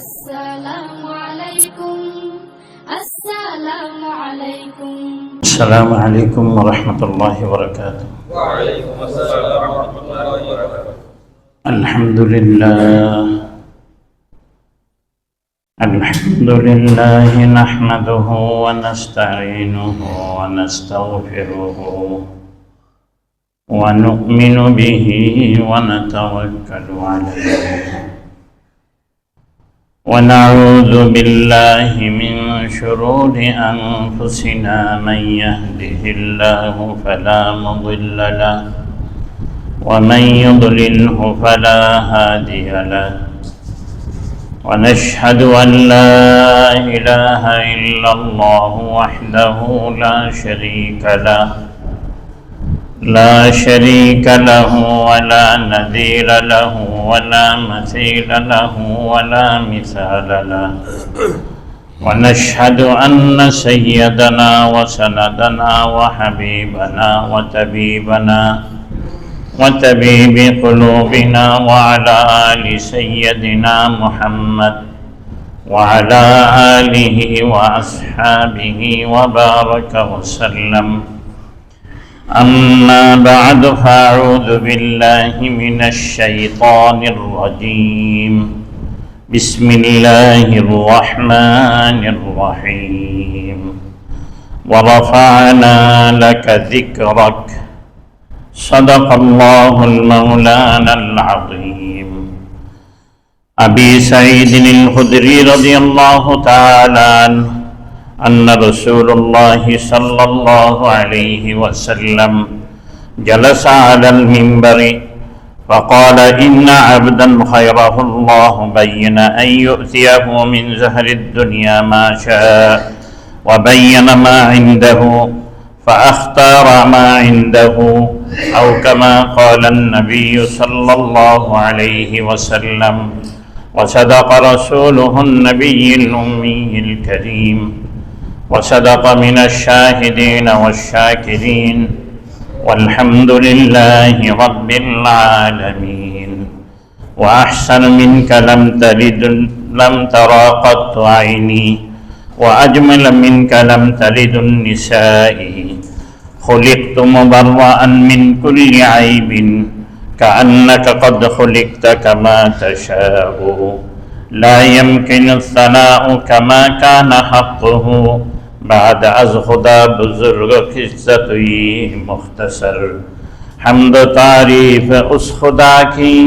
السلام عليكم السلام عليكم السلام عليكم ورحمة الله وبركاته. وعليكم السلام ورحمة الله وبركاته. الحمد لله نحمده ونستعينه ونستغفره ونؤمن به ونتوكل عليه ونعوذ بالله من شرور أنفسنا من يهده الله فلا مضل له ومن يضلله فلا هادي له ونشهد أن لا إله إلا الله وحده لا شريك له ولا نذير له ولا مثيل له ولا مثال له ونشهد أن سيدنا وسندنا وحبيبنا وطبيب قلوبنا وعلى آل سيدنا محمد وعلى آله وأصحابه وبارك وسلم. أما بعد فأعوذ بالله من الشيطان الرجيم. بسم الله الرحمن الرحيم. ورفعنا لك ذكرك. صدق الله المولانا العظيم. أبي سعيد الخدري رضي الله تعالى عنه أن رسول الله صلى الله عليه وسلم جلس على المنبر فقال إن عبدا خيره الله بين أن يؤتيه من زهر الدنيا ما شاء وبين ما عنده فأختار ما عنده أو كما قال النبي صلى الله عليه وسلم. وصدق رسوله النبي الأمي الكريم وصدق من الشاهدين والشاكرين والحمد لله رب العالمين. وأحسن منك لم ترى قط عيني وأجمل منك لم تلد النساء. خلقت مبرأ من كل عيب كأنك قد خلقت كما تشاء. لا يمكن الثناء كما كان حقه بعد از خدا بزرگ قصتي مختصر. حمد و تعریف اس خدا کی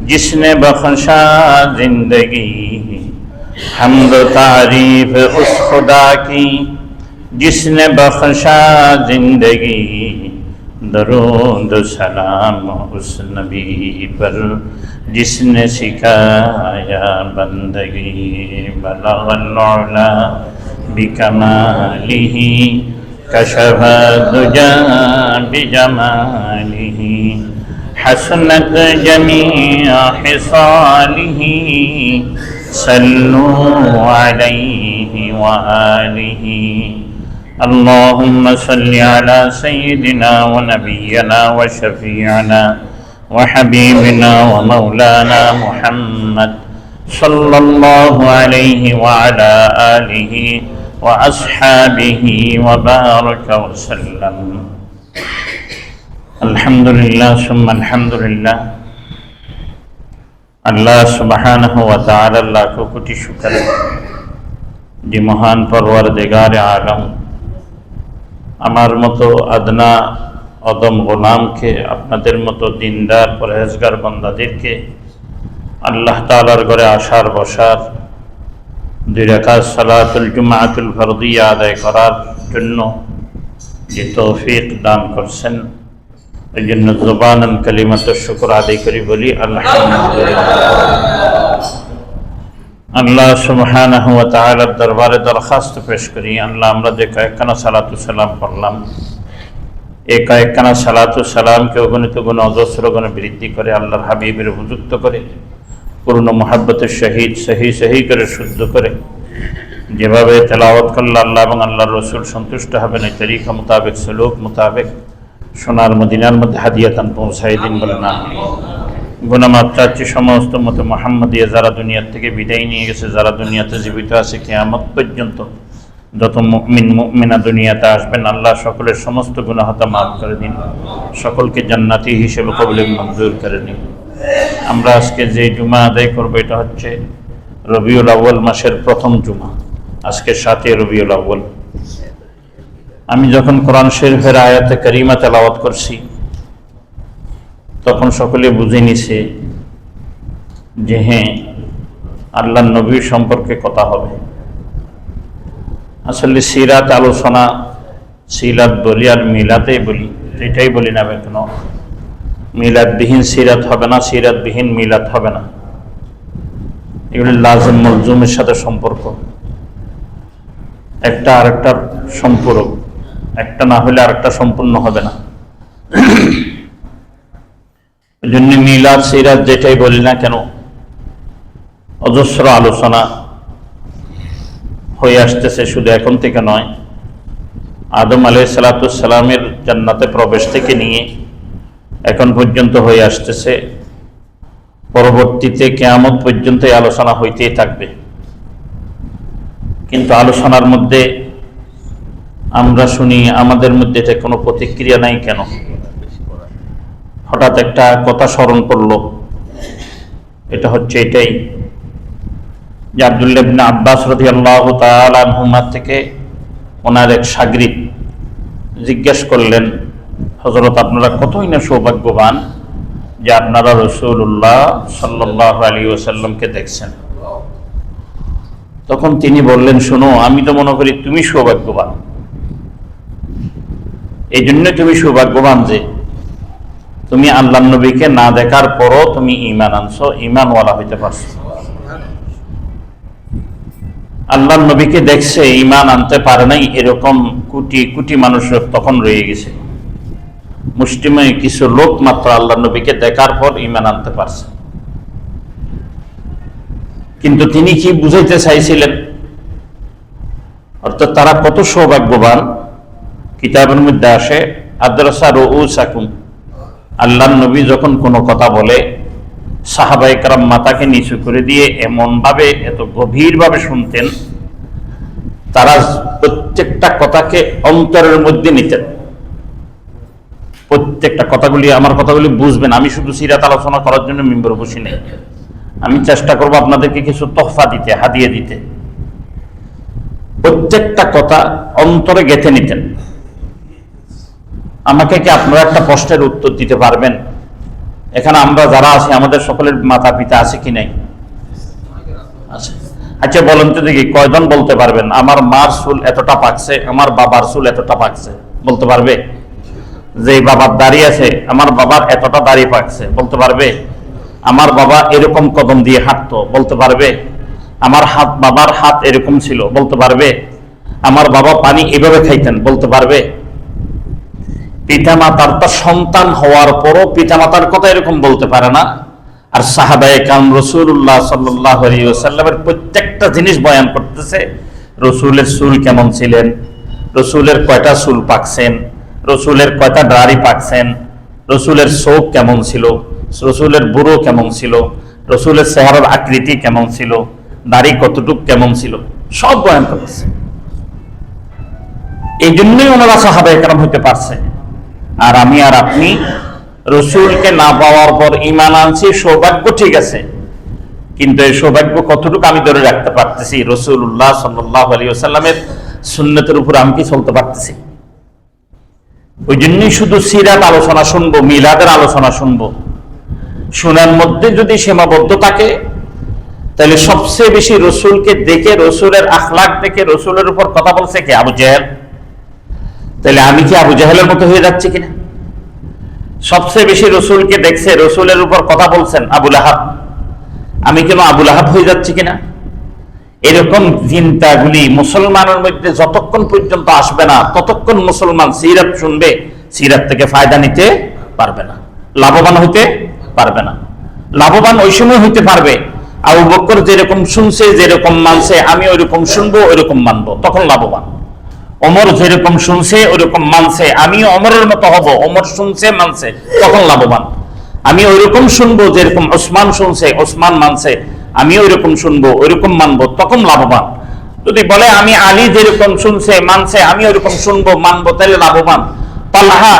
جس نے بخشا زندگی. حمد و تعریف اس خدا کی جس نے بخشا زندگی. درود و سلام اس نبی پر جس نے سکھایا بندگی. بلغ العلا بکمالہ کشف الدجا بجمالہ. حسنت جمیع خصالہ صلوا علیہ وآلہ. اللهم صل على سيدنا ونبينا وشفيعنا وحبيبنا ومولانا محمد صلى الله عليه وعلى آله وأصحابه وبارك وسلم. الحمد لله ثم الحمد لله. আল্লাহ সুবহানাহু ওয়া তাআলার লাখো কোটি শুকর যে মহান পরওয়ারদিগার আলম আমার মতো আদনা অদম গোলামকে, আপনাদের মতো দিনদার পরহেজগার বান্দাদেরকে আল্লাহ তাআলার ঘরে আসার বসার, 2 রাকাত সালাতুল জুমআতুল ফরদিয়া আদায় করার জন্য যে তৌফিক দান করছেন, এই জন্য জবানান কালিমাতুশ শুকর আদায় করি বলি আলহামদুলিল্লাহ। আল্লাহ সুবহানাহু ওয়া তাআলার দরবারে দরখাস্ত পেশ করি, আল্লাহ আমরা যে কয়েকখানা সালাতু সালাম পড়লাম, এই কয়েকখানা সালাতু সালামকে অগণিত গুণ অজস্র গুণে বৃদ্ধি করে আল্লাহর হাবিবের উপযুক্ত করে পূর্ণ মোহাব্বতের সহিত সহি করে শুদ্ধ করে যেভাবে তেলাওয়াত করলে আল্লাহ এবং আল্লাহর রসুল সন্তুষ্ট হবেন, এই তরিকা মোতাবেক সলুক মোতাবেক সোনার মদিনার মধ্যে হাদিয়াতান পৌঁছাই দিন বলে না। গুনামাফ চাচ্ছি সমস্ত মতে মুহাম্মাদিয়া যারা দুনিয়া থেকে বিদায় নিয়ে গেছে, যারা দুনিয়াতে জীবিত আছে কিয়ামত পর্যন্ত যত মুমিন মুমিনা দুনিয়াতে আসবেন, আল্লাহ সকলের সমস্ত গুনাহ খাতা মাফ করে দিন, সকলকে জান্নাতি হিসেবে কবুল মঞ্জুর করে নিন। আমরা আজকে যে জুমা আদায় করবো এটা হচ্ছে রবিউল আউয়াল মাসের প্রথম জুমা। আজকে 7 রবিউল আউয়াল। আমি যখন কোরআন শরীফের আয়াতে কারিমা তেলাওয়াত করছি তখন সকলে বুঝে নিছে যে হ্যাঁ, আল্লাহর নবী সম্পর্কে কথা হবে। আসলে সিরাত আলোচনা, সিরাত বলি আর মিলাতেই বলি, এটাই বলি না কেন, মিলাদবিহীন সিরাত হবে না, সিরাতবিহীন মিলাদ হবে না। এগুলি লাজম মলজুমের সাথে সম্পর্ক, একটা আরেকটার সম্পূরক, একটা না হলে আরেকটা সম্পূর্ণ হবে না। এই জন্য মিলাদ সিরাত যেটাই বলি না কেন, অজস্র আলোচনা হয়ে আসতেছে, শুধু এখন থেকে নয়। আদম আলাইহিসসালামের জান্নাতে প্রবেশ থেকে নিয়ে এখন পর্যন্ত হয়ে আসতেছে, পরবর্তীতে কিয়ামত পর্যন্ত এই আলোচনা হইতেই থাকবে। কিন্তু আলোচনার মধ্যে আমরা শুনি আমাদের মধ্যে এটা কোনো প্রতিক্রিয়া নাই কেন? হঠাৎ একটা কথা স্মরণ পড়লো, এটা হচ্ছে এটাই যে আব্দুল্লাহ ইবনে আব্বাস রাদিয়াল্লাহু তাআলা আনহুমা থেকে ওনার এক শাগরিদ জিজ্ঞেস করলেন, হযরত আপনারা কতই না সৌভাগ্যবান যে আপনারা রাসূলুল্লাহ সাল্লাল্লাহু আলাইহি ওয়াসাল্লামকে দেখছেন। তখন তিনি বললেন, শোনো, আমি তো মনে করি তুমি সৌভাগ্যবান। এই জন্য তুমি সৌভাগ্যবান যে তুমি আল্লাহর নবীকে না দেখার পরও তুমি ঈমান আনছো, ঈমানওয়ালা হইতে পারছো। আল্লাহর নবীকে দেখছে, ঈমান আনতে পারে নাই, এরকম কোটি কোটি মানুষ তখন রয়ে গেছে। মুসলিমে কিছু লোক মাত্র আল্লাহর নবীকে দেখার পর ঈমান আনতে পারছে। কিন্তু তিনি কি বুঝাইতে চাইছিলেন? অর্থাৎ তারা কত সৌভাগ্যবান। কিতাবের মধ্যে আসে, আদরাসা রুউসাকুম, আল্লাহর নবী যখন কোনো কথা বলে সাহাবায়ে কেরাম মাথাকে নিচু করে দিয়ে এমন ভাবে, এত গভীর ভাবে শুনতেন, তারা প্রত্যেকটা কথাকে অন্তরের মধ্যে নিতেন। প্রত্যেকটা কথাগুলি, আমার কথাগুলি বুঝবেন। আমি শুধু সিরাত আলোচনা করার জন্য মিম্বরে বসি নাই, আমি চেষ্টা করবো আপনাদেরকে কিছু তোহফা দিতে, হাদিয়া দিতে। প্রত্যেকটা কথা অন্তরে গেঁথে নিতেন। আমাকে কি আপনারা একটা প্রশ্নের উত্তর দিতে পারবেন? এখানে আমরা যারা আছি আমাদের সকলের মাতা পিতা আছে কি নাই? আছে। আচ্ছা বলেন তো দেখি, কয়জন বলতে পারবেন আমার মার চুল এতটা পাকছে, আমার বাবার চুল এতটা পাকছে? বলতে পারবে? যে বাবার দাড়ি আছে, আমার বাবার এতটা দাড়ি পাকছে? বলতে পারবে? আমার বাবা এরকম কদম দিয়ে হাঁটতো? বলতে পারবে? আমার বাবার হাত এরকম ছিল? বলতে পারবে? আমার বাবা পানি এভাবে খাইতেন? বলতে পারবে? পিতামাতার তো সন্তান হওয়ার পরও পিতামাতার কথা এরকম বলতে পারে না। আর সাহাবায়ে কেরাম রাসূলুল্লাহ সাল্লাল্লাহু আলাইহি ওয়াসাল্লামের প্রত্যেকটা জিনিস বয়ান করতেছে। রাসূলের চুল কেমন ছিলেন, রাসূলের কয়টা চুল পাকছেন, রাসূলের কয়টা দাড়ি পাকছেন, রাসূলের চোখ কেমন ছিল, রাসূলের বুড়ো কেমন ছিল, রাসূলের চেহারার আকৃতি কেমন ছিল, দাড়ি কতটুক কেমন ছিল, সব বয়ান করতেছে। এই জন্যই ওনারা সাহাবায়ে কেরাম হতে পারছে। আর আমি আর আপনি রসুলকে না পাওয়ার পর ঈমান আনছি, সৌভাগ্য ঠিক আছে, কিন্তু এই সৌভাগ্য কতটুকু আমি ধরে রাখতে পারতেছি? রাসূলুল্লাহ সাল্লাল্লাহু আলাইহি ওয়াসাল্লামের সুন্নতের উপর আমি কি চলতে পারতেছি? ওই জন্যই শুধু সিরাত আলোচনা শুনবো, মিলাদের আলোচনা শুনবো। শোনার মধ্যে যদি সীমাবদ্ধ থাকে, তাহলে সবচেয়ে বেশি রসুলকে দেখে, রসুলের আখলাক দেখে রসুলের উপর কথা বলছে কে? আবু জেহেল। তাহলে আমি কি আবু জেহেলের মতো হয়ে যাচ্ছি কিনা? সবচেয়ে বেশি রসুলকে দেখছে, রসুলের উপর কথা বলছেন আবু লাহাব, আমি কেন আবু লাহাব হয়ে যাচ্ছি কিনা? এরকম চিন্তাগুলি মুসলমানের মধ্যে যতক্ষণ পর্যন্ত আসবে না, ততক্ষণ মুসলমান সিরাত শুনবে, সিরাত থেকে ফায়দা নিতে পারবে না, লাভবান হইতে পারবে না। লাভবান ওই সময় হইতে পারবে আবু বকর যেরকম শুনছে, যেরকম মানছে, আমি ওইরকম শুনবো, ওইরকম মানবো, তখন লাভবান। ওমর যেরকম শুনছে ওইরকম মানছে, আমিও ওমরের মতো হব, ওমর শুনছে মানছে, তখন লাভবান। আমি ওইরকম শুনবো যেরকম ওসমান শুনছে, ওসমান মানছে, আমি ওইরকম শুনবো, ওইরকম মানবো, তখন লাভবান। যদি বলে আমি আলী যেরকম শুনছে মানছে আমি ওইরকম শুনবো মানবো, তাহলে লাভবান। তালহা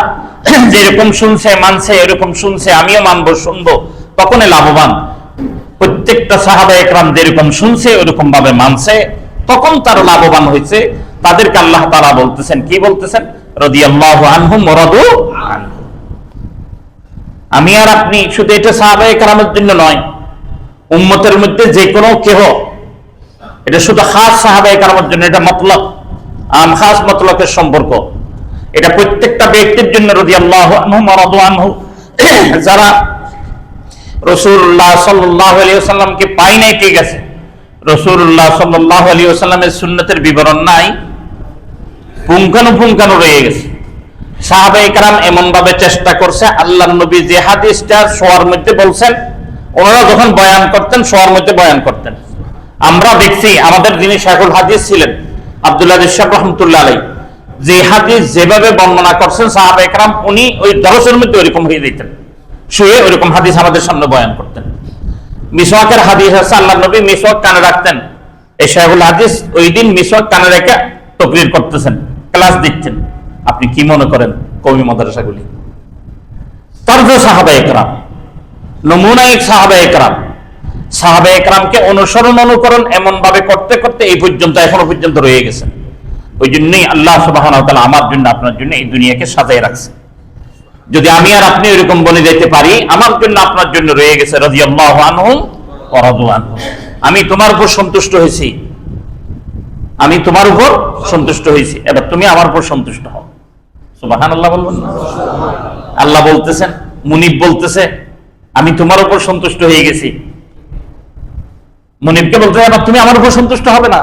যেরকম শুনছে মানছে এরকম শুনছে আমিও মানবো শুনবো, তখনই লাভবান। প্রত্যেকটা সাহাবা একরাম যেরকম শুনছে ওরকম ভাবে মানছে, তখন তার লাভবান হয়েছে। তাদেরকে আল্লাহ তাআলা বলতেছেন, কি বলতেছেন? রাদিয়াল্লাহু আনহুম ওয়া রাদু আনহু। আমি আর আপনি শুধু এটা সাহাবা একরামের জন্য নয়, উম্মতের মধ্যে যে কোনো কেহ, এটা শুধু খাস সাহাবা একরামের জন্য, এটা মতলব আম খাস মতলবের সম্পর্ক। এটা প্রত্যেকটা ব্যক্তির জন্য রাদিয়াল্লাহু আনহুম ওয়া রাদু আনহু। যারা রাসূলুল্লাহ সাল্লাল্লাহু আলাইহি ওয়াসাল্লামকে পাই নাই, ঠিক আছে, রাসূলুল্লাহ সাল্লাল্লাহু আলাইহি ওয়াসাল্লামের সুন্নতের বিবরণ নাই, পুঙ্খানুপুঙ্খানু রয়ে গেছে। সাহাবায়ে কেরাম এমন ভাবে চেষ্টা করছে, আল্লাহর নবী যে হাদিসটা শোয়ার মধ্যে বলছেন, ওনারা যখন বয়ান করতেন শোয়ার মধ্যে বয়ান করতেন। আমরা দেখছি আমাদের যিনি শাইখুল হাদিস ছিলেন আব্দুল্লাহ ইশাক রাহমাতুল্লাহ আলাইহি, যে হাদিস যেভাবে বর্ণনা করছেন সাহাবায়ে কেরাম, উনি ওই দরসের মধ্যে ওইরকম হয়ে যেতেন, শুয়ে ওইরকম হাদিস আমাদের সামনে বয়ান করতেন। মিসওয়াকের হাদিস আছে, আল্লাহর নবী মিসওয়াক কানে রাখতেন। এই শাইখুল হাদিস ওই দিন মিসওয়াক কানে রেখে তাকরীর করতেছেন, ক্লাস দিচ্ছেন। আপনি কি মনে করেন কওমি মাদ্রাসাগুলি? তরজ সাহাবায়ে কেরাম, নমুনায়ে সাহাবায়ে কেরাম, সাহাবায়ে কেরামকে অনুসরণ অনুকরণ এমন ভাবে করতে করতে এই পর্যন্ত, এখনো পর্যন্ত রয়ে গেছেন। ওই জন্যই আল্লাহ সুবহানাহু ওয়া তাআলা আমার জন্য আপনার জন্য এই দুনিয়াকে সাজায় রাখছে। যদি আমি আর আপনি এরকম বনে যেতে পারি, আমার জন্য আপনার জন্য রয়ে গেছে রাদিয়াল্লাহু আনহুম ওয়া রাদু আনহু। আমি তোমার উপর সন্তুষ্ট হয়েছি, আমি তোমার উপর সন্তুষ্ট হয়েছি, এবার তুমি আমার উপর সন্তুষ্ট হও। সুবহানাল্লাহ বলবেন না? আল্লাহ বলতেছেন, মুনিব বলতেছে আমি তোমার উপর সন্তুষ্ট হয়ে গেছি। মুনিবকে বলতে হবে তুমি আমার উপর সন্তুষ্ট হবে না,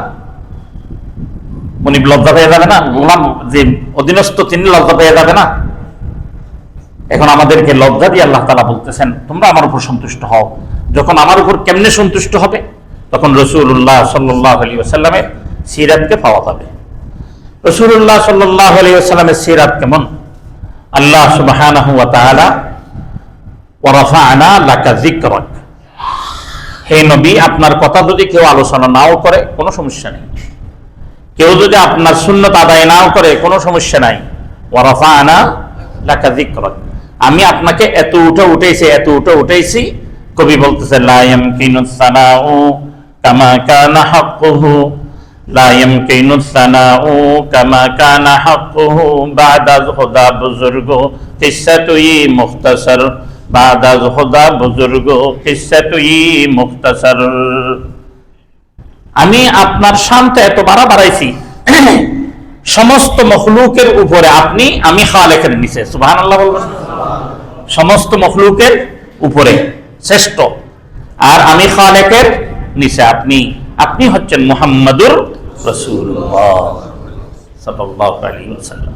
মুনিব লজ্জা পেয়ে যাবে না? গোলাম যে অধীনস্থ তিনি লজ্জা পেয়ে যাবে না? এখন আমাদেরকে লজ্জা দিয়ে আল্লাহ তাআলা বলতেছেন তোমরা আমার উপর সন্তুষ্ট হও। যখন আমার উপর কেমনে সন্তুষ্ট হবে? তখন রাসূলুল্লাহ সাল্লাল্লাহু আলাইহি ওয়াসাল্লামের সিরাতকে পাওয়া যাবে। রাসূলুল্লাহ সাল্লাল্লাহু আলাইহি ওয়াসাল্লামের সিরাত কেমন? আল্লাহ সুবহানাহু ওয়া তাআলা ওয়া রাফা'না লাকা যিকরাক, হে নবী আপনার কথা যদি কেউ আলোচনা নাও করে কোনো সমস্যা নেই, কেউ যদি আপনার সুন্নাত আদায় নাও করে কোনো সমস্যা নাই। ওয়া রাফা'না লাকা যিকরাক, আমি আপনাকে এত উঠাইছি, এত উঠাইছি। কবি বলতেছে লা ইয়ামকিনু সানাউ কামা কানা হাক্কুহু, লা ইয়ামকিনু সানাউ কামা কানা হাক্কুহু, বা'দা খুদা বুজুর্গ কিসসাতুই মুখতাসার, বা'দা খুদা বুজুর্গ কিসসাতুই মুখতাসার। আমি আপনার শানটা এত বাড়াইছি সমস্ত মখলুকের উপরে, আপনি আমি খালেকের নিচে। সুবহানাল্লাহ বলবেন? সমস্ত মখলুকের উপরে শ্রেষ্ঠ, আর আমি খালেকের নিচে। আপনি হচ্ছেন মুহাম্মাদুর রাসূলুল্লাহ সাল্লাল্লাহু আলাইহি ওয়াসাল্লাম।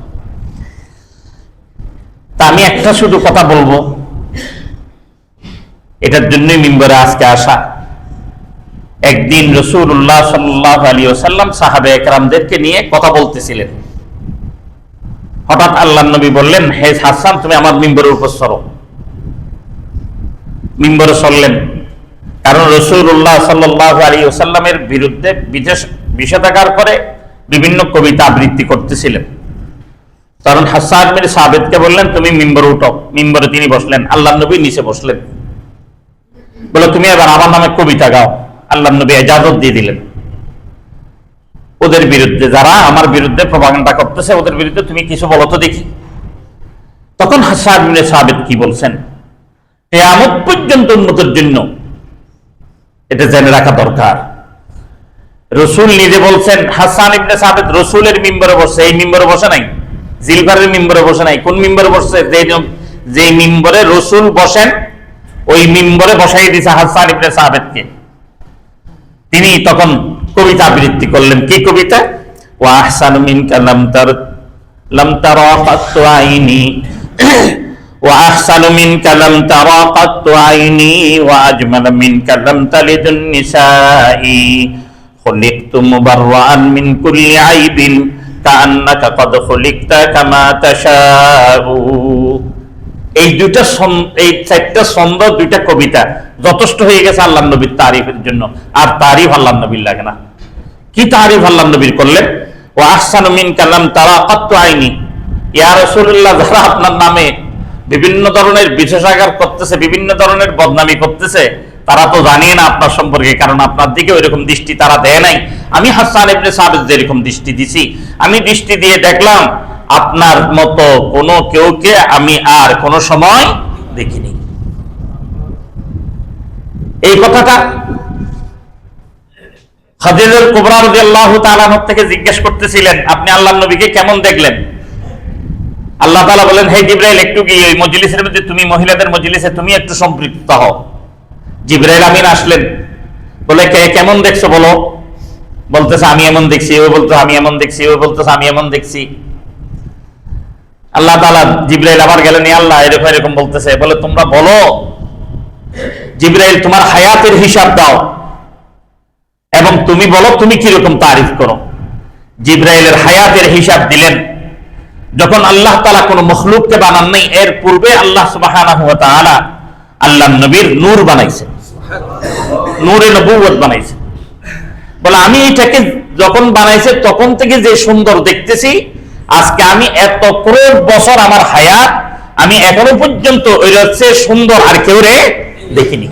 তা আমি একটা শুধু কথা বলবো, এটার জন্যই মিম্বরে আজকে আসা। একদিন রাসূলুল্লাহ সাল্লাল্লাহু আলাইহি ওয়াসাল্লাম সাহাবায়ে কেরামদেরকে নিয়ে কথা বলতেছিলেন। হঠাৎ আল্লাহর নবী বললেন, হে হাসান তুমি আমার মিম্বরের উপর চড়ো। মিম্বরে চললেন, কারণ রাসূলুল্লাহ সাল্লাল্লাহু আলাইহি ওয়াসাল্লামের বিরুদ্ধে বিষেধাগার করে বিভিন্ন কবিতা আবৃত্তি করতেছিলেন। কারণ হাসান বিন সাবিতকে বললেন তুমি মিম্বরে উঠো। মিম্বরে তিনি বসলেন, আল্লাহর নবী নিচে বসলেন। বলে তুমি এবার আমার নামে কবিতা গাও। আল্লাহর নবী ইজাজত দিয়ে দিলেন। ওদের বিরুদ্ধে, যারা আমার বিরুদ্ধে প্রপাগান্ডা করতেছে, ওদের বিরুদ্ধে তুমি কিছু বলো তো দেখি। তখন হাসান ইবনে সাবিত কি বলছেন, কিয়ামত পর্যন্ত উম্মতের জন্য এটা জেনে রাখা দরকার। রাসূল নিজে বলছেন, হাসান ইবনে সাবিত রাসূলের মিম্বরে বসে, এই মিম্বরে বসে নাই, জিলবারের মিম্বরে বসে নাই। কোন মিম্বরে বসে? যে মিম্বরে রাসূল বসেন ওই মিম্বরে বসাই দিয়েছে হাসান ইবনে সাবিতকে। তিনি তখন কবিতা আবৃত্তি করলেন। কি কবিতা? ওয়া আহসানু মিনকা লাম তারা কাত্তু আইনি, ওয়া আহসানু মিনকা লাম তারা কাত্তু আইনি, ওয়া আজমালু মিনকা লাম তালিদুন নিসাই, খুলিকতু মুবাররাআন মিন কুল্লি আইবিন কাআন্নাকা ক্বাদ খুলিকতা কামা তাশাউ। এই এই 4টা ছন্দ, 2টা কবিতা যথেষ্ট হয়ে গেছে আল্লাহ নবীর তারিফের জন্য। আর তারিফ আল্লাহ নবীর লাগে না? কি তারিফ আল্লাহ নবীর করলেন? ও আহসানু মিন কালাম তারা কাত্তু আইনি। ইয়া রাসূলুল্লাহ, যারা আপনার নামে বিভিন্ন ধরনের বিশেষাগার করতেছে, বিভিন্ন ধরনের বদনামি করতেছে, তারা তো জানে না আপনার সম্পর্কে, কারণ আপনার দিকে ওইরকম দৃষ্টি তারা দেয় নাই। আমি হাসান ইবনে সাবিত যেরকম দৃষ্টি দিছি, আমি দৃষ্টি দিয়ে দেখলাম আপনার মতো কোনো কেউকে আমি আর কোনো সময় দেখিনি। এই কথাটা খাদিজা কুবরা রাদিয়াল্লাহু তাআলা থেকে জিজ্ঞেস করতেছিলেন, আপনি আল্লাহর নবীকে কেমন দেখলেন? আল্লাহ তাআলা বলেন, হে জিবরাইল, একটু গিয়ে ওই মজলিসের মধ্যে, তুমি মহিলাদের মজলিসে তুমি একটু সম্পৃক্ত হও। জিবরাইল আমিন আসলেন, বলে কেমন দেখছো বলো? বলতেছে আমি এমন দেখছি, ও বলতো আমি এমন দেখছি, ও বলতেছে আমি এমন দেখছি। আল্লাহ তাআলা, জিবরাইল আবার গেলেন, আল্লাহ এরকম এরকম বলতেছে। বলে তোমরা বলো জিবরাইল, তোমার হায়াতের হিসাব দাও এবং তুমি বলো তুমি কিরকম তারিফ করো। জিবরাইলের হায়াতের হিসাব দিলেন। যখন আল্লাহ তাআলা কোন মখলুককে বানান নাই, এর পূর্বে আল্লাহ সুবহানাহু ওয়া তাআলা আল্লাহ নবীর নূর বানাইছে, নূরে নবুয়ত বানাইছে। বলে আমি এটাকে যখন বানাইছে তখন থেকে যে সুন্দর দেখতেছি, আজকে আমি এত কোটি বছর আমার হায়াত, আমি এখনো পর্যন্ত ওই হচ্ছে সুন্দর আর কেউ রে দেখিনি।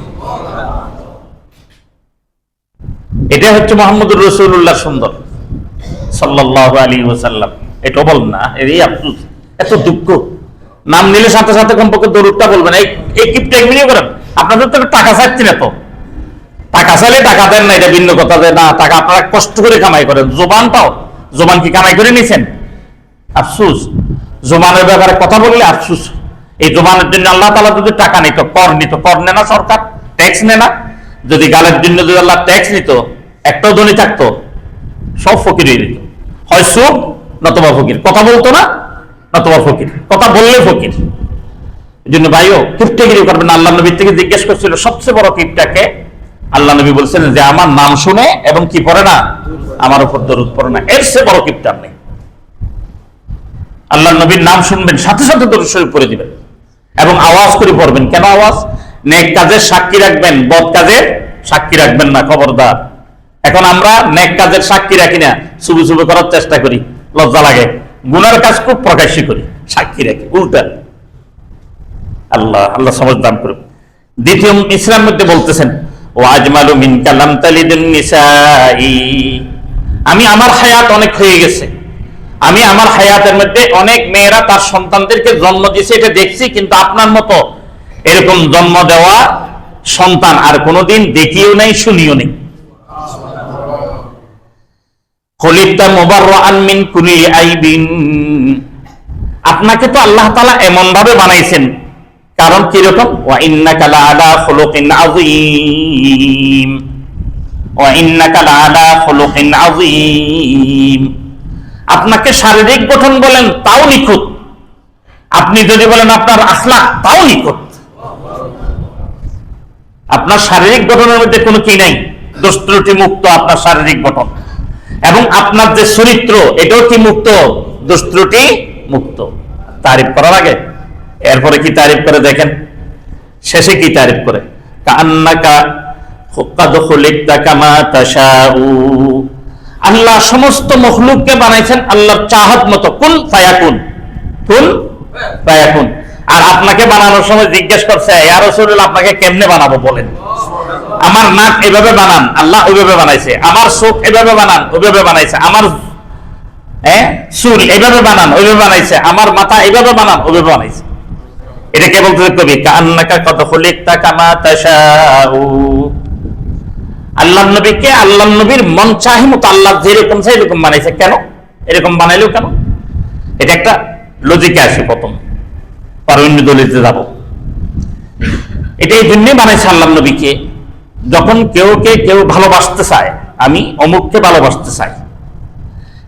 এটা হচ্ছে মুহাম্মদুর রাসূলুল্লাহ সুন্দর সাল্লাল্লাহু আলাইহি ওয়াসাল্লাম। এটা বল না, এই আফসোস, এত দুঃখ। নাম নিলে সাথে সাথে কমপক্ষে দরুদটা বলবেন। এই কিপটা এমনি করেন, আপনাদের তো টাকা চাচ্ছেন, এত টাকা চাইলে টাকা দেন না, এটা ভিন্ন কথা। যে না, টাকা আপনারা কষ্ট করে কামাই করেন, জোবানটাও, জোবান কি কামাই করে নিছেন? আফসোস, জোবানের ব্যাপারে কথা বললে আফসোস। এই জোবানের জন্য আল্লাহ তাআলা যদি টাকা নিত, কর নিত, কর নেয় না সরকার, ট্যাক্স নেয় না? যদি গালের জন্য যদি আল্লাহ ট্যাক্স নিত, একটাও ধনী থাকতো? সব ফকির হয়ে যেত, হয় সুখ নতবা ফকির। কথা বলতো না, নতবা ফকির, কথা বললে ফকির। এই জন্য ভাইও কিপটাগিরি করবেন না। আল্লাহ নবীর থেকে জিজ্ঞেস করছিল সবচেয়ে বড় কিপটাকে, আল্লাহ নবী বলছেন যে আমার নাম শুনে এবং কি পড়ে না, আমার উপর দরুদ পড়ে না, এর চেয়ে বড় কিপটার নেই। আল্লাহ নবীর নাম শুনবেন, সাথে সাথে দরুদ শরীফ পড়ে দিবেন এবং আওয়াজ করে পড়বেন। কেন আওয়াজ? নেক কাজের সাক্ষী রাখবেন, বদ কাজের সাক্ষী রাখবেন না, খবরদার। এখন আমরা নেক কাজের সাক্ষী রাখি না, চুপি চুপি করার চেষ্টা করি, লজ্জা লাগে। গুনার কাজ খুব প্রকাশ্য করি, সাক্ষী রাখি, উল্টা। আল্লাহ আল্লাহ সমঝ দান করুন। দ্বিতীয় ইসলাম মধ্যে বলতেছেন, ও আজমালু মিন কালাম তালিদুন নিসাই, আমি আমার হায়াত অনেক হয়ে গেছে, আমি আমার হায়াতের মধ্যে অনেক মেয়েরা তার সন্তানদেরকে জন্ম দিয়েছে, এটা দেখছি, কিন্তু আপনার মতো এরকম জন্ম দেওয়া সন্তান আর কোনোদিন দেখিও নাই, শুনিও নেই। খলিকতা মুবাররাআন মিন কুল্লি আইবিন, আপনাকে তো আল্লাহ তাআলা এমন ভাবে বানাইছেন, কারণ কি রকম? ওয়া ইন্নাকা লাআলা খুলুকিন আযীম, ওয়া ইন্নাকা লাআলা খুলুকিন আযীম। আপনাকে শারীরিক গঠন বলেন তাও নিখুঁত, আপনি যদি বলেন আপনার আখলাক তাও নিখুঁত। আপনার শারীরিক গঠনের মধ্যে কোনো কি নাই, দোষ ত্রুটি মুক্ত আপনার শারীরিক গঠন, এবং আপনার যে চরিত্র এটাও কি মুক্ত, দোষ ত্রুটি মুক্ত। তারিফ করার আগে এরপরে কি তারিফ করে দেখেন, শেষে কি তারিফ করে? কান্নাকা কাদ খুলিকতা কামা তাশাউ, আল্লাহ সমস্ত মখলুককে বানাইছেন আল্লাহর চাহত মতো, কুন ফায়াকুন, কুন ফায়াকুন। আর আপনাকে বানানোর সময় জিজ্ঞেস করছে, ইয়া রাসূলুল্লাহ আপনাকে কেমনে বানাবো বলেন? আমার নাক এভাবে বানান, আল্লাহ ওইভাবে বানাইছে। আমার চোখ এভাবে বানান, ওইভাবে বানাইছে। আমার চুল এইভাবে বানান, ওইভাবে বানাইছে। আমার মাথা এইভাবে বানান, ওইভাবে বানাইছে। এটা কে বলতেছে? কবি। কান্নাকা কত খুলিকতা কামা তাশাউ, আল্লাহ নবীকে আল্লাহ নবীর মন চাহি মতো আল্লাহ যেরকম চাই এরকম বানাইছে। কেন এরকম বানাইলেও কেন? এটা একটা লজিকে আসে প্রথম, পরে অন্য দলিতে যাব। এটা এই জন্যই বানাইছে আল্লাহ নবীকে, যখন কেউ ভালোবাসতে চায়, আমি অমুককে ভালোবাসতে চাই,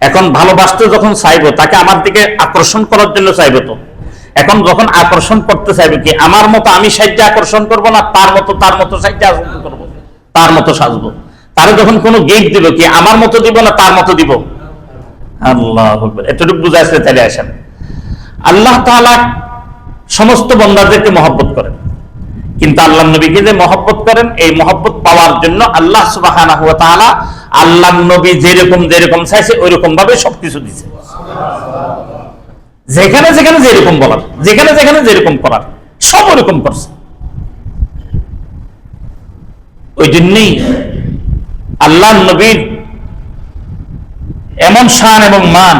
এখন ভালোবাসতে যখন চাইবো তাকে আমার দিকে আকর্ষণ করার জন্য চাইবো, তো এখন যখন আকর্ষণ করতে চাইবে কি আমার মতো আমি সাহায্য আকর্ষণ করব না তার মতো সাহায্য আকর্ষণ করবো, তার মতো সাজবো। তারে যখন কোনো গিফট দিব কি আমার মতো দিব না তার মতো দিব? আল্লাহু আকবার। এতটুকু বুঝাইছে, তাহলে আসেন। আল্লাহ তাআলা সমস্ত বান্দাদেরকে মহব্বত করেন, কিন্তু আল্লাহ নবীকে যে মহব্বত করেন, এই মহব্বত পাওয়ার জন্য আল্লাহ সুবহানাহু ওয়া তাআলা আল্লাহ নবী যেরকম যেরকম চাইছে ওইরকম ভাবে সবকিছু দিয়েছে। যেখানে যেখানে যেরকম বলার, যেখানে যেখানে যেরকম করার, সব ওরকম করছে। ওই জন্যই আল্লাহ নবীর এমন শান এবং মান,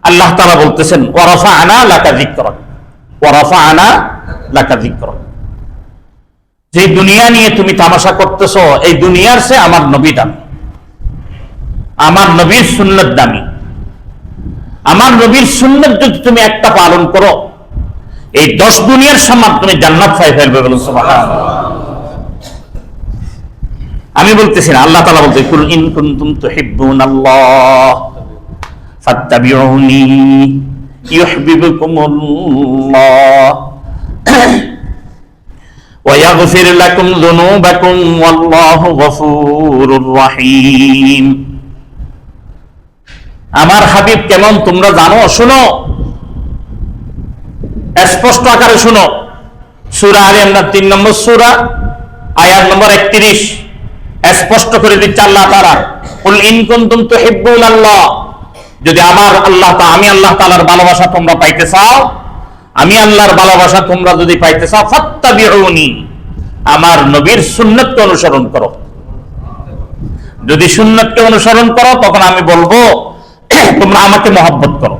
আল্লাহ তাআলা বলতেছেন ওয়া রাফা'না লাকা যিকরাক, ওয়া রাফা'না লাকা যিকরাক। যে দুনিয়া নিয়ে তুমি তামাশা করতেছো, এই দুনিয়ার চেয়ে আমার নবী দামি, আমার নবীর সুন্নাত দামি। আমার নবীর সুন্নাত যদি তুমি একটা পালন করো, এই 10 দুনিয়ার সম্মান তুমি জান্নাত পাই ফেলবে। বলুন সুবহানাল্লাহ। আমি বলতেছি না, আল্লাহ তাআলা বলতে কুল ইন কুনতুম তুহিব্বুনাল্লাহ ফাত্তাবিউনি ইউহিব্বুকুমুল্লাহ ওয়া ইয়াগফির লাকুম যুনুবাকুম ওয়াল্লাহু গফুরুর রহিম। আমার হাবিব কেমন তোমরা জানো? শুনো, স্পষ্ট আকারে শুনো। সূরা আলে ইমরান 3 নম্বর সূরা আয়াত নম্বর 31 স্পষ্ট করে দিচ্ছে আল্লাহ তাআলা, কুল ইন কুনতুম তুহিব্বুনাল্লাহ, যদি আমি আল্লাহ তাআলার ভালোবাসা তোমরা পাইতে চাও, আমি আল্লাহর ভালোবাসা তোমরা যদি পাইতে চাও, ফাত্তাবিউনি, আমার নবীর সুন্নাতকে অনুসরণ করো। যদি সুন্নাতকে অনুসরণ করো, তখন আমি বলবো তোমরা আমাকে মহব্বত করো,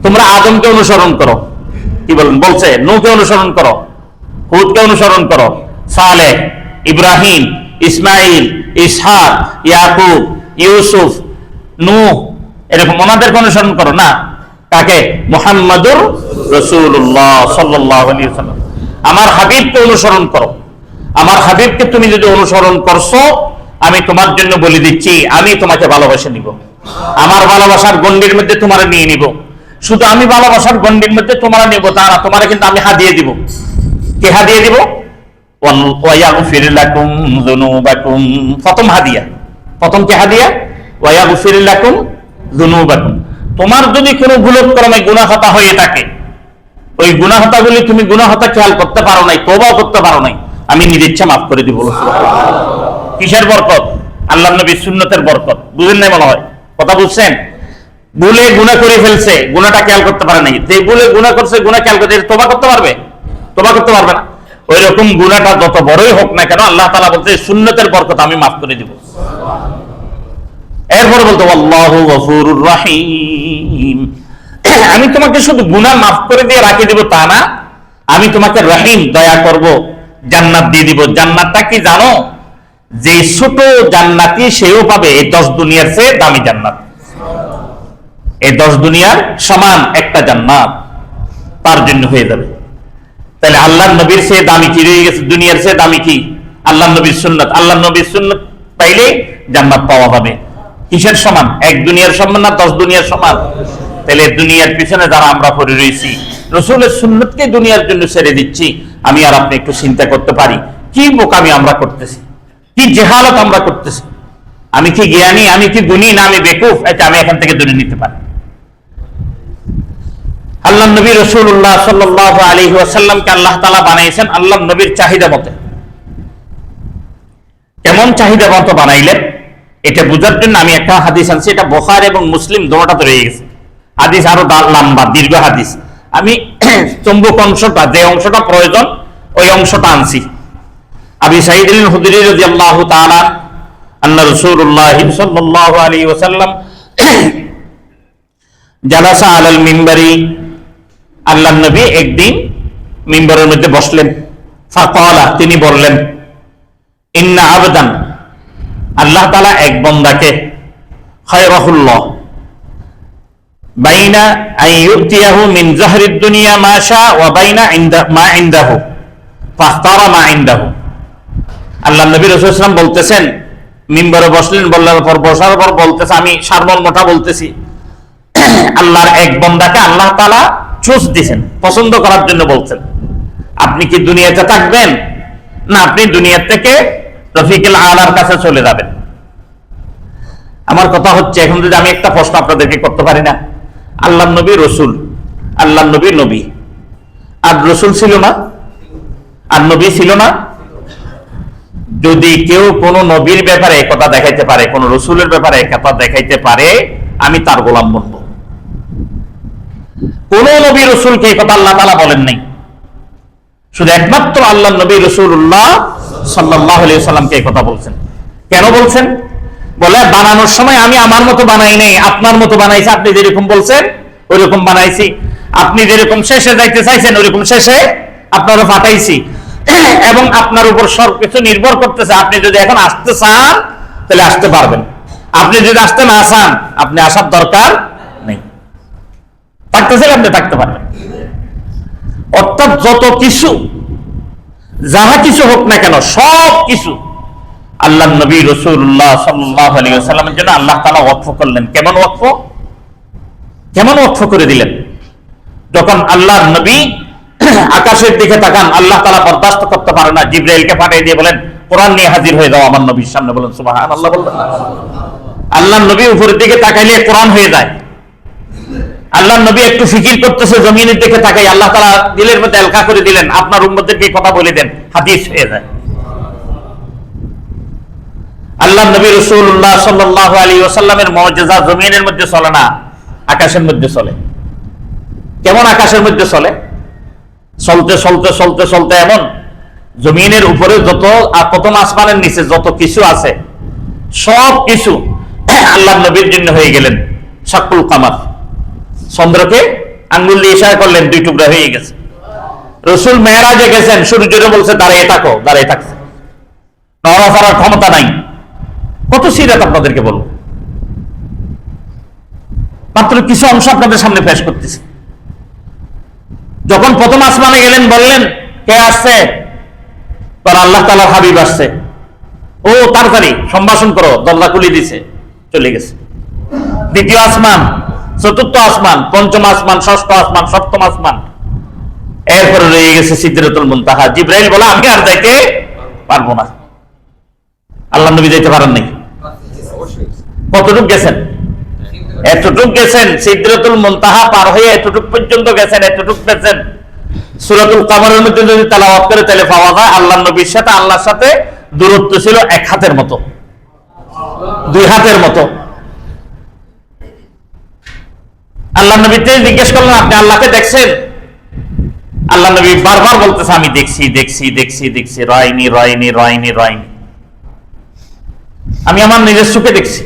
তোমরা আদমকে অনুসরণ করো। কি বলেন? বলছে নূহকে অনুসরণ করো, হুদকে অনুসরণ করো, সালেহ, ইব্রাহিম, ইসমাইল, ইসহাক, ইয়াকুব, ইউসুফ, নূহ, এরকম ওনাদেরকে অনুসরণ করো না। কাকে? মুহাম্মাদুর রাসূলুল্লাহ সাল্লাল্লাহু আলাইহি ওয়াসাল্লাম, আমার হাবিবকে অনুসরণ করো। আমার হাবিবকে তুমি যদি অনুসরণ করছো, আমি তোমার জন্য বলে দিচ্ছি, আমি তোমাকে ভালোবাসে নিব, আমার ভালোবাসার গণ্ডির মধ্যে তোমার নিয়ে নিব। শুধু আমি ভালোবাসার গণ্ডির মধ্যে তোমার নিব তা না, তোমার কিন্তু আমি হাদিয়ে দিব। কে হাদিয়ে দিব? ওয়া ইয়াগফির লাকুম যুনুবাকুম। প্রথম হাদিয়া, প্রথম কি হাদিয়া? ওয়া ইয়াগফির লাকুম যুনুবাকুম। তোমার যদি কোনো ভুলক্রমে গুনাহ খাতা হয়ে থাকে, ওই গুনাহ খাতাগুলি তুমি গুনাহ খাতা খেয়াল করতে পারো নাই, তওবাও করতে পারো নাই, আমি নিজে ইচ্ছা মাফ করে দিব। কিসের বরকত? আল্লাহর নবীর সুন্নতের বরকত। বুঝেন নাই মনে হয়? কথা বুঝছেন? ভুলে গুনাহ করে ফেলছে, গুনাহটা খেয়াল করতে পারে নাই, যে ভুলে গুনাহ করছে, গুনাহ খেয়াল করতে তওবা করতে পারবে? তওবা করতে পারবে না। ওই রকম গুনাহটা যত বড়ই হোক না কেন, আল্লাহ তাআলা বলতে সুন্নতের বরকত আমি মাফ করে দিব। এরপরে বলতো আল্লাহু গফুরুর রহিম, আমি তোমাকে শুধু গুনাহ মাফ করে দিয়ে রাখি দিব তা না, আমি তোমাকে রহিম, দয়া করব, জান্নাত দিয়ে দিব। জান্নাতটা কি জানো? যে ছোট জান্নাতি সেও পাবে এই 10 দুনিয়ার চেয়ে দামি জান্নাত। এই 10 দুনিয়ার সমান একটা জান্নাত তার জন্য হয়ে যাবে। তাহলে আল্লাহর নবীর চেয়ে দামি কি রয়ে গেছে? দুনিয়ার চেয়ে দামি কি? আল্লাহর নবীর সুন্নাত। আল্লাহর নবীর সুন্নাত পাইলে জান্নাত পাওয়া যাবে। কিসের সমান? এক দুনিয়ার সমান না 10 দুনিয়ার সমান? তাহলে দুনিয়ার পিছনে যারা আমরা পড়ে রয়েছি, রাসূলের সুন্নাতকে দুনিয়ার জন্য ছেড়ে দিচ্ছি, আমি আর আপনি একটু চিন্তা করতে পারি কি বোকামি আমরা করতেছি, কি জেহালত আমরা করতেছি। আমি কি জ্ঞানী, আমি কি গুণী, না আমি বেকুফ, এটা আমি এখান থেকে দূরে নিতে পারি। আল্লাহ নবী রাসূলুল্লাহ সাল্লাল্লাহু আলাইহি ওয়াসাল্লামকে আল্লাহ তাআলা বানাইছেন আল্লাহ নবীর চাহিদা মতে। কেমন চাহিদা মতো বানাইলেন এটা বোঝার জন্য আমি একটা হাদিস আনছি, এটা বুখারী এবং মুসলিম দুটোতে রয়ে গেছে। হাদিস আরো লম্বা দীর্ঘ হাদিস, আমি চম্বুক অংশটা, যে অংশটা প্রয়োজন ওই অংশটা আনছি। আবি সাঈদ আল খুদরি রাদিয়াল্লাহু তাআলা আন্না রাসূলুল্লাহ সাল্লাল্লাহু আলাইহি ওয়াসাল্লাম জালাসা আলাল মিম্বারি, আল্লাহর নবী একদিন মিম্বারের মধ্যে বসলেন। ফাকালা, তিনি বললেন, ইন্না আবদান, আল্লাহ তাআলা এক বান্দাকে, খায়রাহুল্লাহ বাইনা আন ইউতিয়াহু মিন যাহরিদ দুনিয়া মা শা ওয়া বাইনা মা ইনদাহু ফাখতারা মা ইনদাহু। আল্লাহ নবী রাসূল সাল্লাল্লাহু আলাইহি ওয়াসাল্লাম বলতেছেন, মিম্বারে বসলেন, বলার পর বসার পর বলতেছে, আমি সারমর্মটা বলতেছি, আল্লাহর এক বান্দাকে আল্লাহ তাআলা চুজ দিয়েছেন, পছন্দ করার জন্য বলছেন, আপনি কি দুনিয়াতে থাকবেন না আপনি দুনিয়া থেকে রফিকুল আলার কাছে চলে যাবেন। আমার কথা হচ্ছে, এখন যদি আমি একটা প্রশ্ন আপনাদেরকে করতে পারি না, আল্লাহর নবী রাসূল আল্লাহ নবী নবী, আর রসুল ছিল না, আর নবী ছিল না। যদি কেউ কোন নবীর ব্যাপারে একথা দেখাইতে পারে, কোন রসুলের ব্যাপারে একথা দেখাইতে পারে, আমি তার গোলাম বলবো। কোন নবী রসুলকে এই কথা আল্লাহ তাআলা বলেন নাই, শুধু একমাত্র আল্লাহ নবী রাসূলুল্লাহ সাল্লাল্লাহু আলাইহি ওয়াসাল্লামকে এই কথা বলছেন। কেন বলছেন? বলে বানানোর সময় আমি আমার মতো বানাই নাই, আপনার মতো বানাইছি। আপনি যেরকম বলছেন ওইরকম বানাইছি, আপনি যেরকম শেষে যাইতে চাইছেন ওইরকম শেষে আপনারও ফাটাইছি, এবং আপনার উপর সবকিছু নির্ভর করতেছে। আপনি যদি এখন আসতে চান তাহলে আসতে পারবেন, আপনি যদি আসতে না চান আপনি আসার দরকার নেই, থাকতে চাইলে আপনি থাকতে পারবেন। অর্থাৎ যত কিছু, যাহা কিছু হোক না কেন, সব কিছু আল্লাহ নবী রাসূলুল্লাহ সাল্লাল্লাহু আলাইহি ওয়াসাল্লামের জন্য আল্লাহ তাআলা ওয়াকফ করলেন। কেমন ওয়াকফ? কেমন ওয়াকফ করে দিলেন? যখন আল্লাহর নবী আকাশের দিকে তাকান, আল্লাহ তাআলা বরদাস্ত করতে পারে না, জিবরাইলকে পাঠিয়ে দিয়ে বলেন কোরআন নিয়ে হাজির হয়ে যাও আমার নবীর সামনে। বলেন সুবহানাল্লাহ। বললেন আল্লাহর নবী উপরের দিকে তাকাইলে কোরআন হয়ে যায়। আল্লাহ নবী একটু ফিকির করতেছে, জমিনের দিকে তাকাই, আল্লাহ তাআলা দিলের মধ্যে এলকা করে দিলেন, আপনার উম্মতদেরকে কথা বলে দেন, হাদিস হয়ে যায়। আল্লাহ নবী রাসূলুল্লাহ সাল্লাল্লাহু আলাইহি ওয়াসাল্লামের মুজিজা জমিনের মধ্যে চলে না, আকাশের মধ্যে চলে। কেমন আকাশের মধ্যে চলে? চলতে চলতে চলতে চলতে এমন জমিনের উপরে যত প্রথম আসমানের নিচে যত কিছু আছে সব কিছু আল্লাহ নবীর জন্য হয়ে গেলেন শাকুল কামার। চন্দ্রকে আঙ্গুল দিয়ে ইশারা করলেন, দুই টুকরা হয়ে গেছে। রসুল মেরাজে গেছেন, সূর্যরে বলছে দাঁড়িয়ে থাকো, দাঁড়িয়ে থাকছে, নড়াচড়ার ক্ষমতা নাই। কত সিরাত আপনাদেরকে বলবো, মাত্র কিছু অংশ আপনাদের সামনে পেশ করতেছি। যখন প্রথম আসমানে গেলেন, বললেন কে আসছে? তার আল্লাহ তাআলার হাবিব আসছে। ও তাড়াতাড়ি সম্ভাষণ করো, দরজা খুলে দিছে, চলে গেছে। দ্বিতীয় আসমান, চতুর্থ আসমান, পঞ্চম আসমান, ষষ্ঠ আসমান, সপ্তম আসমান, এরপরে রয়ে গেছে সিদরাতুল মুনতাহা। জিবরাইল বলে আমি আর যাইতে পারবো না। আল্লাহ নবী যাইতে পারেন নাই। কতটুক গেছেন? এতটুক গেছেন। সিদরাতুল মুনতাহা পার হয়ে এতটুক পর্যন্ত গেছেন, এতটুক গেছেন। সূরাতুল কামারের মধ্যে যদি তেলাওয়াত করে তাহলে পাওয়া যায় আল্লাহ নবীর সাথে আল্লাহর সাথে দূরত্ব ছিল এক হাতের মতো, দুই হাতের মতো। আল্লাহ নবীকে জিজ্ঞেস করলেন আপনি আল্লাহকে দেখছেন? আল্লাহ নবী বারবার বলতেছে আমি দেখছি দেখছি দেখছি দেখছি, রাইনি রাইনি রাইনি রাইনি, আমি আমার নিজের চোখে দেখছি।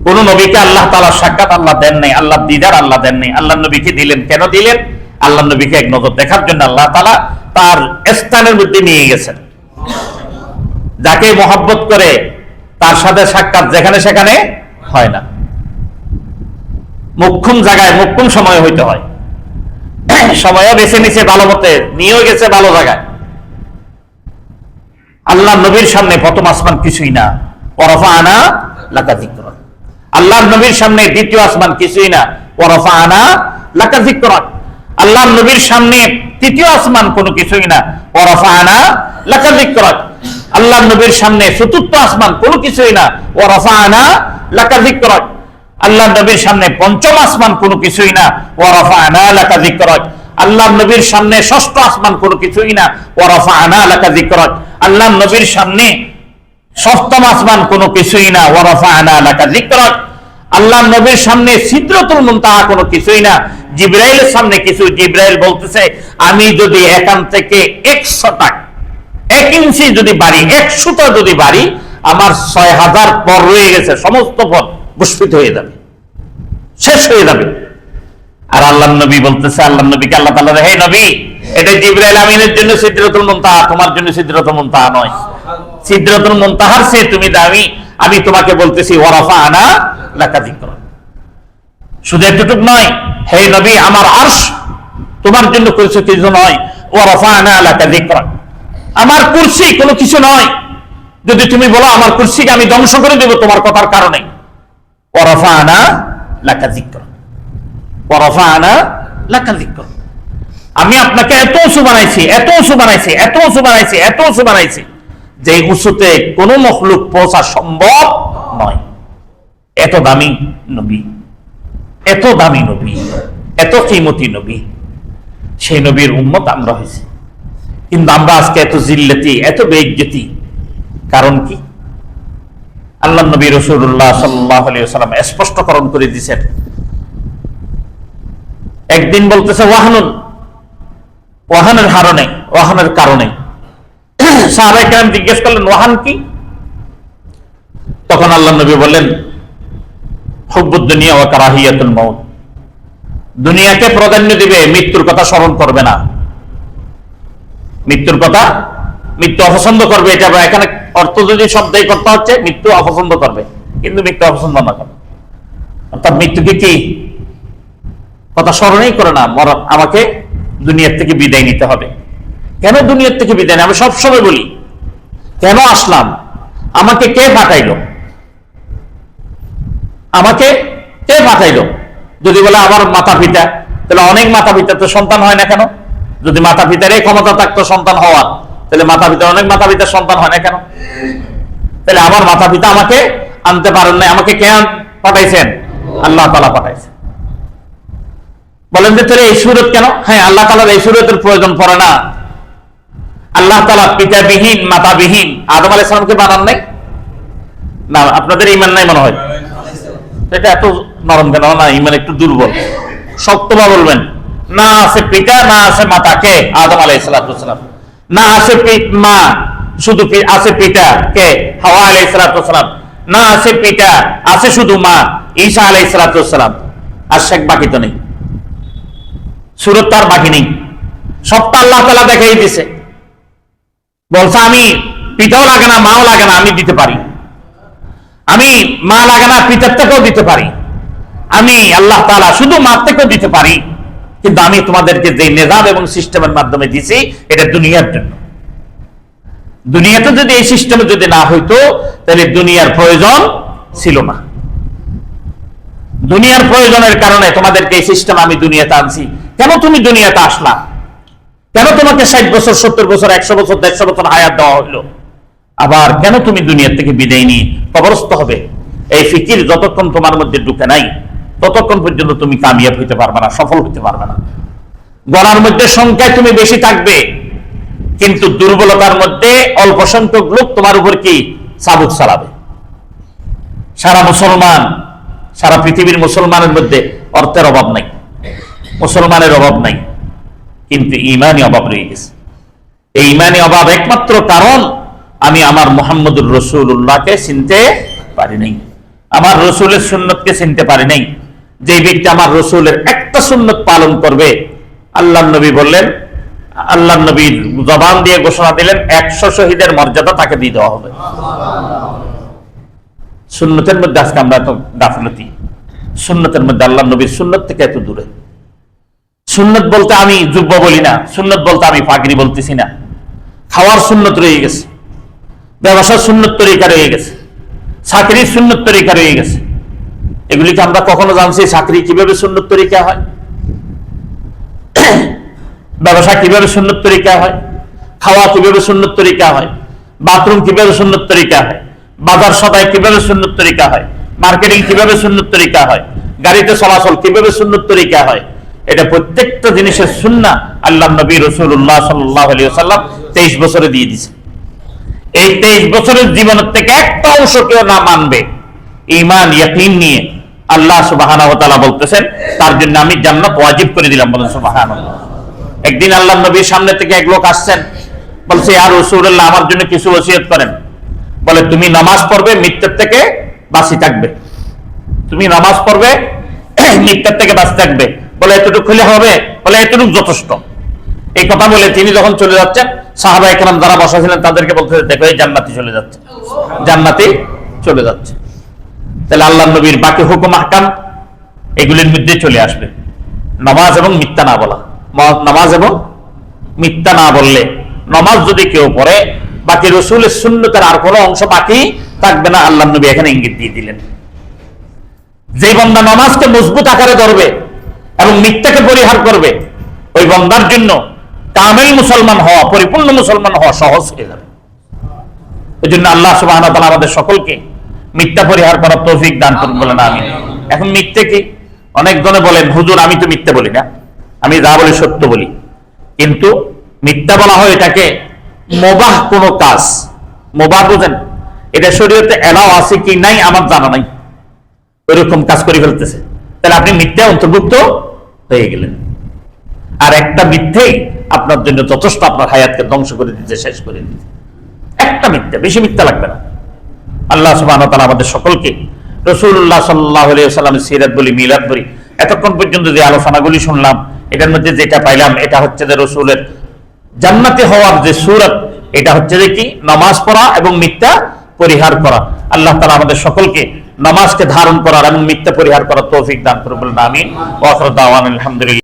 কোন নবীকে আল্লাহ তাআলা সাক্ষাৎ আল্লাহ দেন নাই, আল্লাহ দিদার আল্লাহ দেন নাই। আল্লাহ নবীকে দিলেন, কেন দিলেন? আল্লাহ নবীকে এক নজর দেখার জন্য আল্লাহ তাআলা তার স্থানের মধ্যে নিয়ে গেছেন। যাকে মহব্বত করে তার সাথে সাক্ষাৎ যেখানে সেখানে হয় না, মুখ্যম জায়গায় মুখ্যম সময় হইতে হয়। সময়ও বেছে নিছে ভালো মতে, নিয়েও গেছে ভালো জায়গায়। আল্লাহ নবীর সামনে প্রথম আসমান কিছুই না, ওয়ারাফা'না লাকা যিকরাক। আল্লাহর নবীর সামনে দ্বিতীয় আসমান কিছুই না, ওয়ারাফা'না লাকা যিকরাক। আল্লাহর নবীর সামনে তৃতীয় আসমান কোনো কিছুই না, ওয়ারাফা'না লাকা যিকরাক। আল্লাহর নবীর সামনে চতুর্থ আসমান কোনো কিছুই না, ওয়ারাফা'না লাকা যিকরাক। আল্লাহর নবীর সামনে পঞ্চম আসমান কোনো কিছুই না, ওয়ারাফা'না লাকা যিকরাক। আল্লাহর নবীর সামনে ষষ্ঠ আসমান কোনো কিছুই না, ওয়ারাফা'না লাকা যিকরাক। আল্লাহর নবীর সামনে সপ্তম আসমান কোনো কিছুই না, ওয়ারাফা'না লাকা যিকরাক। আল্লাহর নবীর সামনে সিদরাতুল মুনতাহা কোনো কিছুই না। জিবরাইলের সামনে কিছু। জিবরাইল বলতেছে আমি যদি এখান থেকে 1 ইঞ্চি যদি বাড়ি, 1 সুতা যদি বাড়ি, আমার 6000 পর রয়ে গেছে, সমস্ত পথ ভস্মীত হয়ে যাবে, শেষ হয়ে যাবে। আর আল্লাহর নবী বলতেছে, আল্লাহর নবীকে আল্লাহ তাআলা হে নবী, এটা জিবরাইল আমিনের জন্য সিদরাতুল মুনতাহা, তোমার জন্য সিদরাতুল মুনতাহা নয়। সিদরাতুল মুনতাহার চেয়ে তুমি দামি। আমি তোমাকে বলতেছি ওয়ারাফা'না লাকা যিকরাক। শুধু এতটুকু নয়, হে নবী আমার আরশ তোমার জন্য কিছু কিছু নয়, ওয়ারাফা'না লাকা যিকরাক। আমার কুরসি কোনো কিছু নয়, যদি তুমি বলো আমার কুরসিকে আমি ধ্বংস করে দেব তোমার কথার কারণে, ওয়ারাফা'না লাকা যিকরাক, ওয়ারাফা'না লাকা যিকরাক। আমি আপনাকে এত উঁচু বানাইছি, এত উঁচু বানাইছি, এত উঁচু বানাইছি, এত উঁচু বানাইছি যে উঁচুতে কোনো মখলুক পৌঁছা সম্ভব নয়। এত দামি নবী, এত দামি নবী, এত কিমতি নবী, সেই নবীর উম্মত আমরা হয়েছি। কিন্তু আমরা আজকে এত জিল্লতি, এত বেইজ্জতি, কারণ কি? আল্লাহ নবী রাসূলুল্লাহ সাল্লাল্লাহু আলাইহি ওয়াসাল্লাম স্পষ্টকরণ করে দিয়েছেন। একদিন বলতেছে ওয়াহানুন, ওয়াহানের হারণে, ওয়াহানের কারণে। সাহাবায়ে কেরাম জিজ্ঞেস করলেন ওয়াহান কি? তখন আল্লাহ নবী বললেন হুব্বুদ দুনিয়া ওয়া কারাহিয়াতুল মাউত, দুনিয়াকে প্রাধান্য দিবে, মৃত্যুর কথা স্মরণ করবে না, মৃত্যুর কথা, মৃত্যু অপছন্দ করবে। এটা এখানে অর্থ যদি শব্দই করতে হচ্ছে, মৃত্যু অপছন্দ করবে, কিন্তু মৃত্যু অপছন্দ না করে, অর্থাৎ মৃত্যুকে কি কথা স্মরণই করে না, আমাকে দুনিয়ার থেকে বিদায় নিতে হবে। কেন দুনিয়ার থেকে বিদায় নেই? আমি সবসময় বলি কেন আসলাম, আমাকে কে পাঠাইলো, আমাকে কে পাঠাইলো? যদি বলে আমার মাতা পিতা, তাহলে অনেক মাতা পিতা তো সন্তান হয় না কেন? যদি মাতা পিতার এই ক্ষমতা থাকতো সন্তান হওয়ার, তাহলে মাতা পিতার অনেক মাতা পিতার সন্তান হয় না কেন? তাহলে আমার মাতা পিতা আমাকে আনতে পারেন না, আমাকে কে পাঠাইছেন? আল্লাহ তাআলা পাঠাইছেন। বলেন যে তাহলে এই সুরত কেন? হ্যাঁ, আল্লাহ তাআলার এই সুরতের প্রয়োজন পড়ে না। আল্লাহ তাআলা পিতাবিহীন মাতাবিহীন আদম আলাইহিস সালামকে বানান নাই না? আপনাদের ঈমান নাই মনে হয়, এটা এত নরম কেন? না, ঈমান একটু দুর্বল, শক্তবা বলবেন। না আছে পিতা, না আছে মাতা, কে? আদম আলাইহিস সালাম। না আছে মা, শুধু আছে পিতা, কে? হাওয়া আলাইহিস সালাম। না আছে পিতা, আছে শুধু মা, ঈসা আলাইহিস সালাম। আর শেখ বাকি তো নেই, সুরত তার বাকি নেই, সবটা আল্লাহ তাআলা দেখাই দিছে। বলছে আমি পিতাও লাগে না, মাও লাগে না, আমি দিতে পারি। আমি মা লাগে না, পিতার থেকেও দিতে পারি। আমি আল্লাহ তাআলা শুধু মা থেকেও দিতে পারি, কিন্তু আমি তোমাদেরকে যে নিজাম এবং সিস্টেমের মাধ্যমে দিছি, এটা দুনিয়ার জন্য। দুনিয়াতে যদি এই সিস্টেমে যদি না হইতো, তাহলে দুনিয়ার প্রয়োজন ছিল না। দুনিয়ার প্রয়োজনের কারণে তোমাদেরকে এই সিস্টেম আমি দুনিয়াতে আনছি। কেন তুমি দুনিয়াতে আসলা? কেন তোমাকে 60 বছর 70 বছর 100 বছর 150 বছর হায়াত দেওয়া হইলো? আবার কেন তুমি দুনিয়া থেকে বিদায় নিয়ে কবরস্থ হবে? এই ফিকির যতক্ষণ তোমার মধ্যে ঢুকে নাই, ততক্ষণ পর্যন্ত তুমি কামিয়াব হইতে পারবে না, সফল হইতে পারবে না। গলার মধ্যে সংখ্যায় তুমি বেশি থাকবে, কিন্তু দুর্বলতার মধ্যে অল্প সংখ্যক লোক তোমার উপর কি চাবুক চালাবে। সারা মুসলমান, সারা পৃথিবীর মুসলমানের মধ্যে অর্থের অভাব নাই, মুসলমানের অভাব নাই, কিন্তু ইমানি অভাব রয়ে গেছে। এই ইমানি অভাব একমাত্র কারণ আমি আমার মুহাম্মদুর রাসূলুল্লাহকে চিনতে পারি নাই, আমার রসুলের সুন্নতকে চিনতে পারি নাই। যে ব্যক্তি আমার রসুলের একটা সুন্নত পালন করবে, আল্লাহ নবী বললেন, আল্লাহ নবীর জবান দিয়ে ঘোষণা দিলেন 100 শহীদের মর্যাদা তাকে দিয়ে দেওয়া হবে। সুন্নতের মধ্যে আজকে আমরা এত গাফলতি, সুন্নতের মধ্যে আল্লাহ নবীর সুন্নত থেকে এত দূরে। সুন্নত বলতে আমি যুব্ব বলি না, সুন্নত বলতে আমি পাগড়ি বলতেছি না। খাওয়ার সুন্নত রয়ে গেছে, ব্যবসার সুন্নত তরিকা রয়ে গেছে, চাকরির সুন্নত তরিকা রয়ে গেছে। এগুলিকে আমরা কখনো জানছি চাকরি কিভাবে সুন্নত তরিকা হয়, ব্যবসা কিভাবে সুন্নত তরিকা হয়, খাওয়া কিভাবে সুন্নত তরিকা হয়, বাথরুম কিভাবে সুন্নত তরিকা হয়, বাজার সদাই কিভাবে সুন্নত তরিকা হয়, মার্কেটিং কিভাবে সুন্নত তরিকা হয়, গাড়িতে চলাচল কিভাবে সুন্নত তরিকা হয়। এটা প্রত্যেকটা জিনিসের সুন্নাহ আল্লাহ নবী রাসূলুল্লাহ সাল্লাল্লাহু আলাইহি ওয়াসাল্লাম 23 বছরে দিয়ে দিয়েছে। এই 23 বছরের জীবনের থেকে একটা অংশ কেউ না মানবে ঈমান ইয়াকিন নিয়ে, আল্লাহ সুবহানাহু ওয়া তাআলা বলতেছেন তার জন্য আমি জান্নাত ওয়াজিব করে দিলাম। বলেন সুবহানাল্লাহ। একদিন আল্লাহ নবীর সামনে থেকে এক লোক আসছেন, বলছে ইয়া রাসূলুল্লাহ আমার জন্য কিছু ওসিয়ত করেন। বলে তুমি নামাজ পড়বে, মিথ্যার থেকে বাঁচি থাকবে, তুমি নামাজ পড়বে, মিথ্যার থেকে বাঁচি থাকবে। বলে এতটুকু খুলে হবে? বলে এতটুকু যথেষ্ট। এই কথা বলে তিনি যখন চলে যাচ্ছেন, সাহাবায়ে কেরাম যারা বসা ছিলেন তাদেরকে বলতে, দেখো এই জান্নাতি চলে যাচ্ছে, জান্নাতি চলে যাচ্ছে। তাহলে আল্লাহ নবীর বাকি হুকুম আহকাম এগুলির মধ্যে চলে আসবে। নামাজ এবং মিথ্যা না বলা, নামাজ এবং মিথ্যা না বললে, নামাজ যদি কেউ পড়ে, বাকি রসুলের সুন্নতের আর কোনো অংশ বাকি থাকবে না। আল্লাহ নবী এখানে ইঙ্গিত দিয়ে দিলেন, যে বান্দা নামাজকে মজবুত আকারে ধরবে এবং মিথ্যাকে পরিহার করবে, ওই বান্দার জন্য কামেল মুসলমান হওয়া, পরিপূর্ণ মুসলমান হওয়া সহজ হয়ে যাবে। ওই জন্য আল্লাহ সুবহানাহু ওয়া তাআলা আমাদের সকলকে মিথ্যা পরিহার করার তৌফিক দান করুন, বলেন আমিন। এখন মিথ্যে কি? অনেকজনে বলেন হুজুর আমি তো মিথ্যা বলি না, আমি যা বলি সত্য বলি, কিন্তু মিথ্যা বলা হয় এটাকে মুবাহ কোনো কাজ। মুবাহ বুঝেন, এটা শরীয়তে এলাও আছে কি নাই আমার জানা নাই, ওইরকম কাজ করে ফেলতেছে, তাহলে আপনি মিথ্যা অন্তর্ভুক্ত হয়ে গেলেন। আর একটা মিথ্যেই আপনার জন্য যথেষ্ট, আপনার হায়াতকে ধ্বংস করে দিতে, শেষ করে দিতে। একটা মিথ্যা, বেশি মিথ্যা লাগবে না। আল্লাহ সুবহানাহু ওয়া তাআলা আমাদের সকলকে রাসূলুল্লাহ সাল্লাল্লাহু আলাইহি ওয়াসাল্লামের সিরাত বলি, মিলাদ বলি, এতক্ষণ পর্যন্ত যে আলোচনাগুলি শুনলাম এটার মধ্যে যেটা পাইলাম এটা হচ্ছে যে রাসূলের জান্নাতে হওয়ার যে সূরত, এটা হচ্ছে যে কি নামাজ পড়া এবং মিথ্যা পরিহার করা। আল্লাহ তাআলা আমাদের সকলকে নামাজকে ধারণ করার এবং মিথ্যা পরিহার করার তৌফিক দান করুন, আমিন। ওয়া আখিরু দাওয়ানা আলহামদুলিল্লাহ।